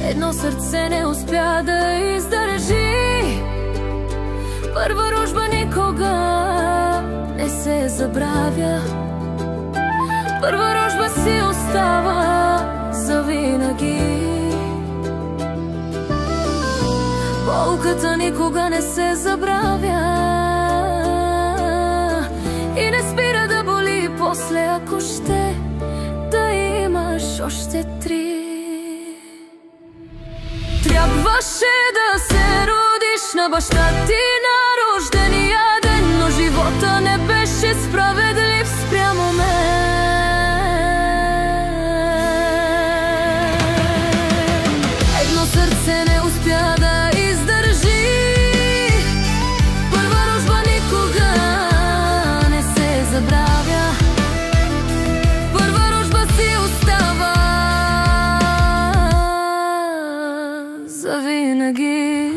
Едно сърце не успя да издържи. Първа рожба никога не се забравя. Първа рожба си остава завинаги. Болката никога не се забравя и не спира да боли после, ако ще да имаш още три. Трябваше да се родиш на баща ти на рождения ден, но живота не беше справедлив спрямо мен. Едно сърце не успя да издържи. Първа рожба никога не се забравя. Първа рожба си остава завинаги.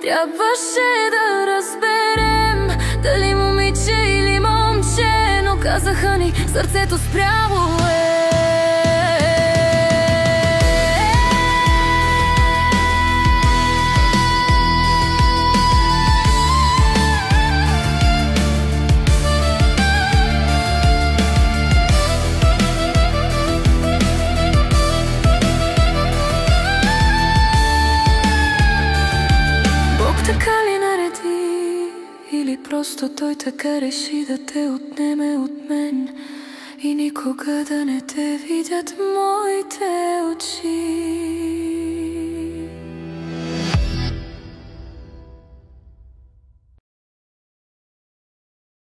Трябваше да разберем дали момиче или момче, но казаха ни сърцето спряло е. Така ли нареди, или просто той така реши да те отнеме от мен и никога да не те видят моите